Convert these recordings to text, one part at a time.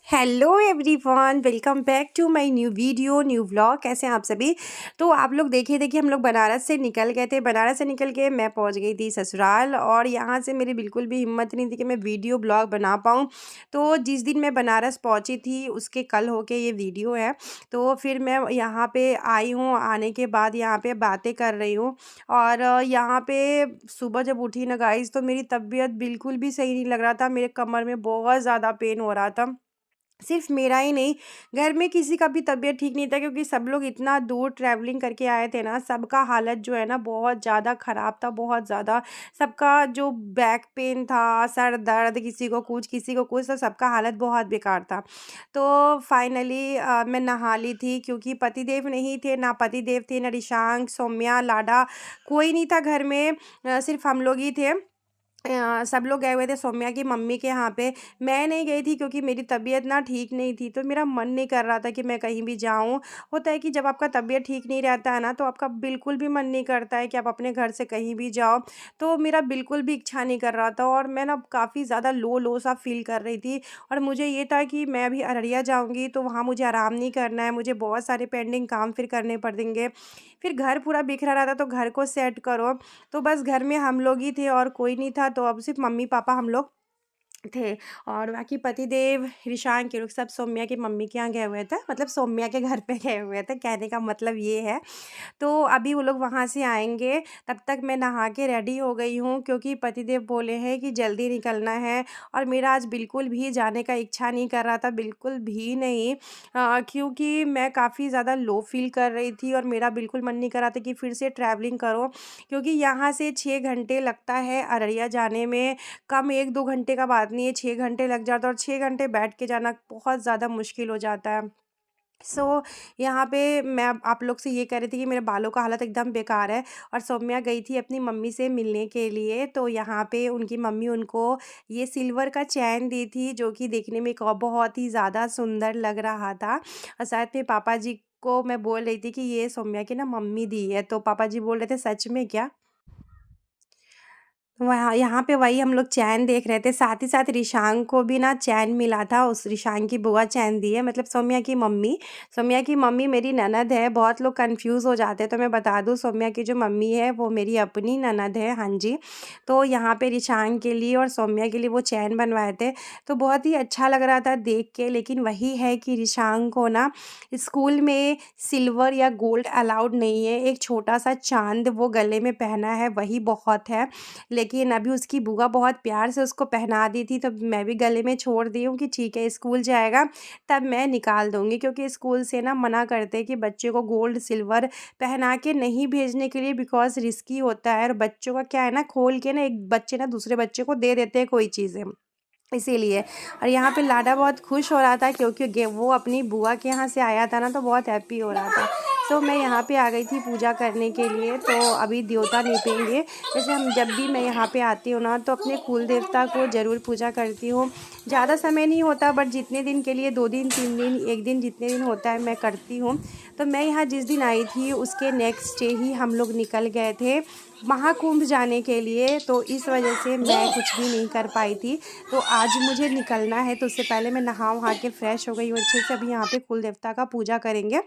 Hello everyone, welcome back to my new video new vlog. कैसे हैं आप सभी। तो आप लोग देखिए हम लोग बनारस से निकल गए थे। बनारस से निकल के मैं पहुंच गई थी ससुराल, और यहाँ से मेरी बिल्कुल भी हिम्मत नहीं थी कि मैं वीडियो ब्लॉग बना पाऊँ। तो जिस दिन मैं बनारस पहुंची थी उसके कल होके ये वीडियो है। तो फिर मैं यहाँ पे आई हूँ, आने के बाद यहाँ पे बातें कर रही हूँ। और यहाँ पे सुबह जब उठी ना गाइस, तो मेरी तबीयत बिल्कुल भी सही नहीं लग रहा था। मेरे कमर में बहुत ज़्यादा पेन हो रहा था। सिर्फ मेरा ही नहीं, घर में किसी का भी तबीयत ठीक नहीं था, क्योंकि सब लोग इतना दूर ट्रैवलिंग करके आए थे ना। सबका हालत जो है ना बहुत ज़्यादा ख़राब था, बहुत ज़्यादा। सबका जो बैक पेन था, सर दर्द, किसी को कुछ किसी को कुछ, तो सबका हालत बहुत बेकार था। तो फाइनली मैं नहा ली थी, क्योंकि पतिदेव नहीं थे, ना पतिदेव थे, ना रिशांक, सौम्या, लाडा, कोई नहीं था घर में। सिर्फ हम लोग ही थे। सब लोग गए हुए थे सौम्या की मम्मी के यहाँ पे। मैं नहीं गई थी, क्योंकि मेरी तबीयत ना ठीक नहीं थी, तो मेरा मन नहीं कर रहा था कि मैं कहीं भी जाऊँ। होता है कि जब आपका तबीयत ठीक नहीं रहता है ना, तो आपका बिल्कुल भी मन नहीं करता है कि आप अपने घर से कहीं भी जाओ। तो मेरा बिल्कुल भी इच्छा नहीं कर रहा था, और मैं ना काफ़ी ज़्यादा लो लो सा फ़ील कर रही थी। और मुझे ये था कि मैं अभी अररिया जाऊँगी, तो वहाँ मुझे आराम नहीं करना है, मुझे बहुत सारे पेंडिंग काम फिर करने पड़ेंगे। फिर घर पूरा बिखरा रहा था, तो घर को सेट करो। तो बस घर में हम लोग ही थे और कोई नहीं था, तो अब सिर्फ मम्मी पापा हम लोग थे। और बाकी पतिदेव, ऋषांक, ये लोग सब सौम्या की मम्मी के यहाँ गए हुए थे, मतलब सौम्या के घर पे गए हुए थे, कहने का मतलब ये है। तो अभी वो लोग वहाँ से आएँगे, तब तक मैं नहा के रेडी हो गई हूँ, क्योंकि पतिदेव बोले हैं कि जल्दी निकलना है। और मेरा आज बिल्कुल भी जाने का इच्छा नहीं कर रहा था, बिल्कुल भी नहीं। क्योंकि मैं काफ़ी ज़्यादा लो फ़ील कर रही थी, और मेरा बिल्कुल मन नहीं कर रहा था कि फिर से ट्रैवलिंग करो, क्योंकि यहाँ से 6 घंटे लगता है अररिया जाने में। कम 1-2 घंटे का बात नहीं है, 6 घंटे लग जाता है, और 6 घंटे बैठ के जाना बहुत ज़्यादा मुश्किल हो जाता है। यहाँ पे मैं अब आप लोग से ये कह रही थी कि मेरे बालों का हालत एकदम बेकार है। और सौम्या गई थी अपनी मम्मी से मिलने के लिए, तो यहाँ पे उनकी मम्मी उनको ये सिल्वर का चैन दी थी, जो कि देखने में बहुत ही ज़्यादा सुंदर लग रहा था। और साथ में पापा जी को मैं बोल रही थी कि ये सौम्या की ना मम्मी दी है, तो पापा जी बोल रहे थे सच में क्या? वहाँ यहाँ पे वही हम लोग चैन देख रहे थे, साथ ही साथ रिशांक को भी ना चैन मिला था, उस रिशांक की बुआ चैन दी है, मतलब सौम्या की मम्मी। सौम्या की मम्मी मेरी ननद है, बहुत लोग कन्फ्यूज़ हो जाते हैं, तो मैं बता दूँ सौम्या की जो मम्मी है वो मेरी अपनी ननद है, हाँ जी। तो यहाँ पे रिशांक के लिए और सौम्या के लिए वो चैन बनवाए थे, तो बहुत ही अच्छा लग रहा था देख के। लेकिन वही है कि रिशांक को ना स्कूल में सिल्वर या गोल्ड अलाउड नहीं है, एक छोटा-सा चाँद वो गले में पहना है, वही बहुत है। लेकिन अभी उसकी बुआ बहुत प्यार से उसको पहना दी थी, तो मैं भी गले में छोड़ दी हूँ कि ठीक है, स्कूल जाएगा तब मैं निकाल दूँगी, क्योंकि स्कूल से ना मना करते हैं कि बच्चे को गोल्ड सिल्वर पहना के नहीं भेजने के लिए, बिकॉज़ रिस्की होता है। और बच्चों का क्या है ना, खोल के ना एक बच्चे ना दूसरे बच्चे को दे देते हैं कोई चीज़ें। इसीलिए। और यहाँ पे लाडा बहुत खुश हो रहा था, क्योंकि वो अपनी बुआ के यहाँ से आया था ना, तो बहुत हैप्पी हो रहा था। सो मैं यहाँ पे आ गई थी पूजा करने के लिए, तो अभी न्योता निपेंगे। जैसे हम जब भी मैं यहाँ पे आती हूँ ना, तो अपने कुल देवता को ज़रूर पूजा करती हूँ। ज़्यादा समय नहीं होता, बट जितने दिन के लिए, 2 दिन 3 दिन 1 दिन जितने दिन होता है मैं करती हूँ। तो मैं यहाँ जिस दिन आई थी उसके नेक्स्ट डे ही हम लोग निकल गए थे महाकुंभ जाने के लिए, तो इस वजह से मैं कुछ भी नहीं कर पाई थी। तो आज मुझे निकलना है, तो उससे पहले मैं नहा-वहा के फ्रेश हो गई हूँ अच्छे से। अभी यहाँ पे कुल देवता का पूजा करेंगे।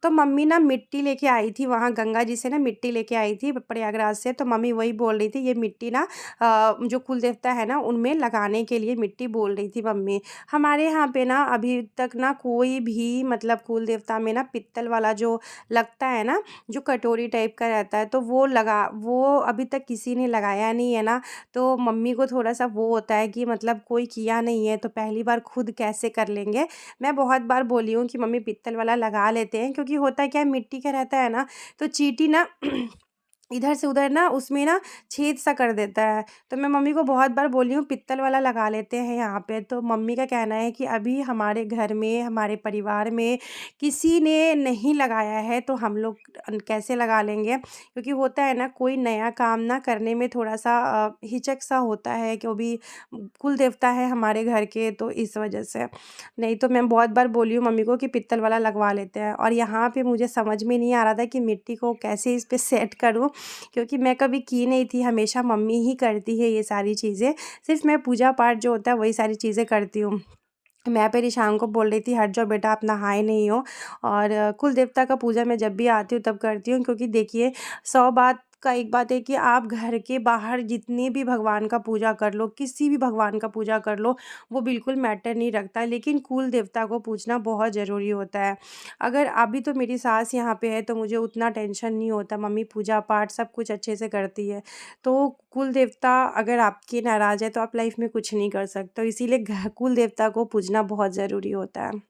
तो मम्मी ना मिट्टी लेके आई थी, वहाँ गंगा जी से ना मिट्टी लेके आई थी प्रयागराज से, तो मम्मी वही बोल रही थी ये मिट्टी ना जो कुल देवता है ना उनमें लगाने के लिए मिट्टी बोल रही थी मम्मी। हमारे यहाँ पे ना अभी तक ना कोई भी, मतलब कुल देवता में ना पित्तल वाला जो लगता है ना, जो कटोरी टाइप का रहता है, तो वो अभी तक किसी ने लगाया नहीं है ना। तो मम्मी को थोड़ा-सा वो होता है कि मतलब कोई किया नहीं है, तो पहली बार खुद कैसे कर लेंगे। मैं बहुत बार बोली हूँ कि मम्मी पित्तल वाला लगा लेते हैं, क्योंकि होता क्या है, मिट्टी का रहता है ना, तो चींटी ना इधर से उधर ना उसमें ना छेद सा कर देता है। तो मैं मम्मी को बहुत बार बोली हूँ पित्तल वाला लगा लेते हैं यहाँ पे। तो मम्मी का कहना है कि अभी हमारे घर में, हमारे परिवार में किसी ने नहीं लगाया है, तो हम लोग कैसे लगा लेंगे। क्योंकि होता है ना, कोई नया काम ना करने में थोड़ा-सा हिचक सा होता है, कि वो भी कुल देवता है हमारे घर के, तो इस वजह से। नहीं तो मैं बहुत बार बोली हूँ मम्मी को कि पित्तल वाला लगवा लेते हैं। और यहाँ पे मुझे समझ में नहीं आ रहा था कि मिट्टी को कैसे इस पे सेट करूँ। क्योंकि मैं कभी की नहीं थी, हमेशा मम्मी ही करती है ये सारी चीज़ें। सिर्फ़ मैं पूजा पाठ जो होता है वही सारी चीज़ें करती हूँ। मैं फिर ईशान को बोल रही थी, हट जाओ बेटा, आप नहाए नहीं हो। और कुल देवता का पूजा मैं जब भी आती हूँ तब करती हूँ, क्योंकि देखिए 100 बात का एक बात है कि आप घर के बाहर जितने भी भगवान का पूजा कर लो, किसी भी भगवान का पूजा कर लो, वो बिल्कुल मैटर नहीं रखता, लेकिन कुल देवता को पूजना बहुत ज़रूरी होता है। अगर अभी तो मेरी सास यहाँ पे है तो मुझे उतना टेंशन नहीं होता, मम्मी पूजा पाठ सब कुछ अच्छे से करती है। तो कुल देवता अगर आपके नाराज़ है तो आप लाइफ में कुछ नहीं कर सकते हो, इसीलिए कुल देवता को पूजना बहुत ज़रूरी होता है।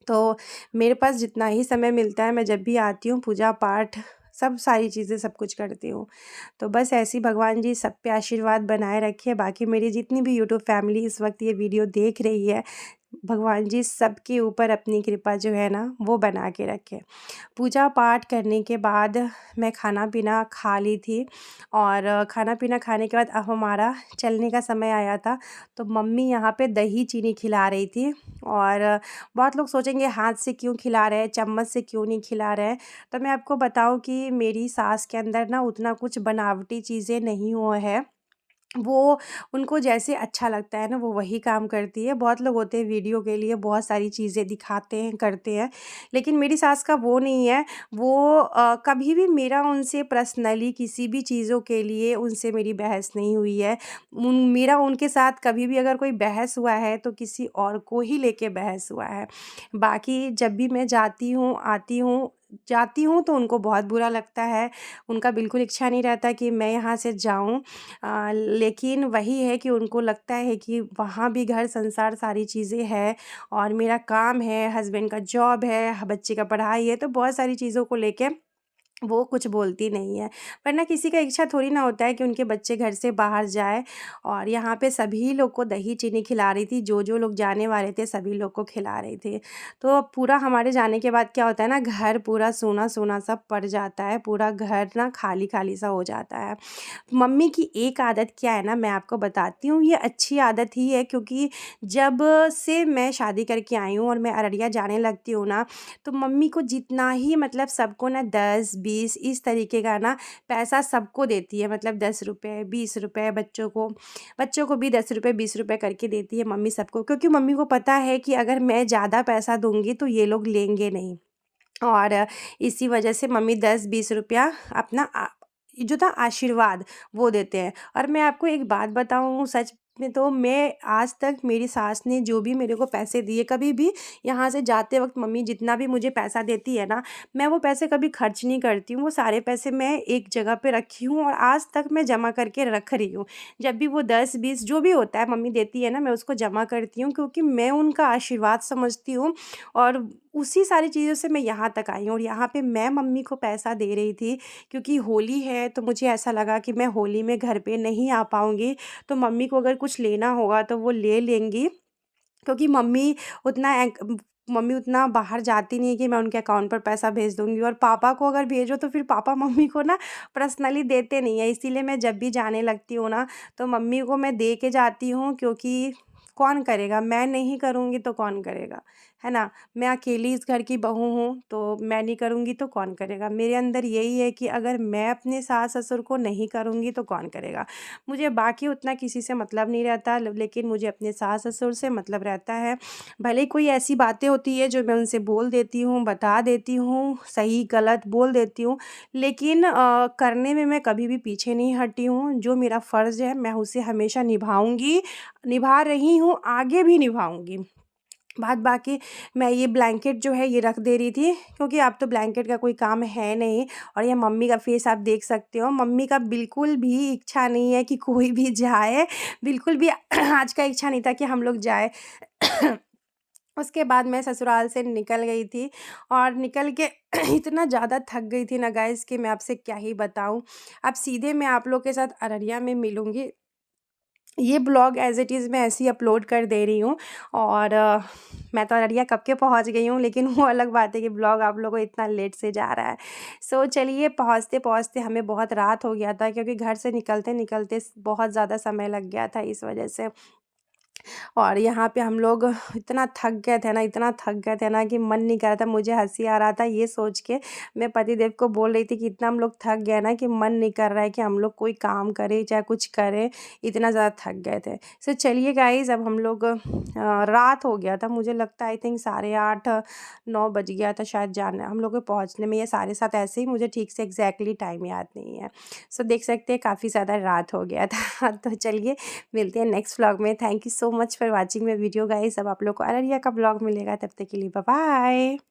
तो मेरे पास जितना ही समय मिलता है, मैं जब भी आती हूँ पूजा पाठ सब सारी चीज़ें सब कुछ करती हूँ। तो बस ऐसे ही भगवान जी सब पे आशीर्वाद बनाए रखें। बाकी मेरी जितनी भी यूट्यूब फैमिली इस वक्त ये वीडियो देख रही है, भगवान जी सबके ऊपर अपनी कृपा जो है ना वो बना के रखें। पूजा पाठ करने के बाद मैं खाना पीना खा ली थी, और खाना पीना खाने के बाद अब हमारा चलने का समय आया था। तो मम्मी यहाँ पे दही चीनी खिला रही थी, और बहुत लोग सोचेंगे हाथ से क्यों खिला रहे हैं, चम्मच से क्यों नहीं खिला रहे हैं। तो मैं आपको बताऊँ कि मेरी सास के अंदर ना उतना कुछ बनावटी चीज़ें नहीं हुआ है, वो उनको जैसे अच्छा लगता है ना वो वही काम करती है। बहुत लोग होते हैं वीडियो के लिए बहुत सारी चीज़ें दिखाते हैं, करते हैं, लेकिन मेरी सास का वो नहीं है। वो कभी भी मेरा उनसे पर्सनली किसी भी चीज़ों के लिए उनसे मेरी बहस नहीं हुई है। मेरा उनके साथ कभी भी अगर कोई बहस हुआ है तो किसी और को ही लेके बहस हुआ है। बाकी जब भी मैं जाती हूँ तो उनको बहुत बुरा लगता है, उनका बिल्कुल इच्छा नहीं रहता कि मैं यहाँ से जाऊँ। लेकिन वही है कि उनको लगता है कि वहाँ भी घर संसार सारी चीज़ें हैं, और मेरा काम है, हस्बैंड का जॉब है, बच्चे का पढ़ाई है, तो बहुत सारी चीज़ों को लेके वो कुछ बोलती नहीं है। वरना किसी का इच्छा थोड़ी ना होता है कि उनके बच्चे घर से बाहर जाए। और यहाँ पे सभी लोग को दही चीनी खिला रही थी, जो लोग जाने वाले थे सभी लोग को खिला रही थी। तो पूरा हमारे जाने के बाद क्या होता है ना, घर पूरा सूना-सूना सा पड़ जाता है, पूरा घर ना खाली-खाली सा हो जाता है। मम्मी की एक आदत क्या है ना, मैं आपको बताती हूँ, ये अच्छी आदत ही है, क्योंकि जब से मैं शादी करके आई हूँ और मैं अररिया जाने लगती हूँ ना, तो मम्मी को जितना ही मतलब सबको ना 10-20 इस तरीके का ना पैसा सबको देती है, मतलब 10 रुपये 20 रुपये, बच्चों को भी 10 रुपये 20 रुपये करके देती है मम्मी सबको, क्योंकि मम्मी को पता है कि अगर मैं ज़्यादा पैसा दूँगी तो ये लोग लेंगे नहीं। और इसी वजह से मम्मी 10-20 रुपया अपना जो था आशीर्वाद वो देते हैं। और मैं आपको एक बात बताऊँ, सच में तो मैं आज तक मेरी सास ने जो भी मेरे को पैसे दिए, कभी भी यहाँ से जाते वक़्त मम्मी जितना भी मुझे पैसा देती है ना, मैं वो पैसे कभी खर्च नहीं करती हूँ। वो सारे पैसे मैं एक जगह पे रखी हूँ और आज तक मैं जमा करके रख रही हूँ। जब भी वो 10-20 जो भी होता है मम्मी देती है ना, मैं उसको जमा करती हूँ, क्योंकि मैं उनका आशीर्वाद समझती हूँ। और उसी सारी चीज़ों से मैं यहाँ तक आई हूँ, और यहाँ पे मैं मम्मी को पैसा दे रही थी, क्योंकि होली है तो मुझे ऐसा लगा कि मैं होली में घर पे नहीं आ पाऊँगी, तो मम्मी को अगर कुछ लेना होगा तो वो ले लेंगी, क्योंकि मम्मी उतना बाहर जाती नहीं है कि मैं उनके अकाउंट पर पैसा भेज दूँगी। और पापा को अगर भेजो तो फिर पापा मम्मी को ना पर्सनली देते नहीं है, इसीलिए मैं जब भी जाने लगती हूँ ना तो मम्मी को मैं दे के जाती हूँ, क्योंकि कौन करेगा, मैं नहीं करूँगी तो कौन करेगा, है ना? मैं अकेली इस घर की बहू हूँ, तो मैं नहीं करूँगी तो कौन करेगा? मेरे अंदर यही है कि अगर मैं अपने सास-ससुर को नहीं करूँगी तो कौन करेगा? मुझे बाकी उतना किसी से मतलब नहीं रहता, लेकिन मुझे अपने सास-ससुर से मतलब रहता है। भले ही कोई ऐसी बातें होती है जो मैं उनसे बोल देती हूँ, बता देती हूँ, सही-गलत बोल देती हूँ, लेकिन करने में मैं कभी भी पीछे नहीं हटी हूँ। जो मेरा फ़र्ज़ है मैं उसे हमेशा निभाऊँगी, निभा रही हूँ, आगे भी निभाऊँगी। बाद बाकी मैं ये ब्लैंकेट जो है ये रख दे रही थी, क्योंकि अब तो ब्लैंकेट का कोई काम है नहीं। और ये मम्मी का फेस आप देख सकते हो, मम्मी का बिल्कुल भी इच्छा नहीं है कि कोई भी जाए, बिल्कुल भी आज का इच्छा नहीं था कि हम लोग जाए। उसके बाद मैं ससुराल से निकल गई थी, और निकल के इतना ज़्यादा थक गई थी ना गाइस कि मैं आपसे क्या ही बताऊँ। अब सीधे मैं आप लोग के साथ अररिया में मिलूँगी। ये ब्लॉग एज़ इट इज़ मैं ऐसे ही अपलोड कर दे रही हूँ, और मैं तो अररिया कब के पहुँच गई हूँ, लेकिन वो अलग बात है कि ब्लॉग आप लोगों को इतना लेट से जा रहा है। सो चलिए, पहुँचते-पहुँचते हमें बहुत रात हो गया था, क्योंकि घर से निकलते-निकलते बहुत ज़्यादा समय लग गया था इस वजह से। और यहाँ पे हम लोग इतना थक गए थे ना, इतना थक गए थे ना कि मन नहीं कर रहा था। मुझे हँसी आ रहा था ये सोच के, मैं पतिदेव को बोल रही थी कि इतना हम लोग थक गए ना कि मन नहीं कर रहा है कि हम लोग कोई काम करें चाहे कुछ करें, इतना ज़्यादा थक गए थे। सो चलिए गाइज़, अब हम लोग रात हो गया था, मुझे लगता है आई थिंक 8:30 9 बज गया था शायद जाना हम लोग को पहुँचने में, या 7:30 ऐसे ही, मुझे ठीक से एग्जैक्टली टाइम याद नहीं है। सो देख सकते हैं काफ़ी ज़्यादा रात हो गया था। तो चलिए मिलते हैं नेक्स्ट व्लॉग में। Thank you so much for watching my video guys. अब आप लोग को अररिया का व्लॉग मिलेगा, तब तक के लिए बाय बाय।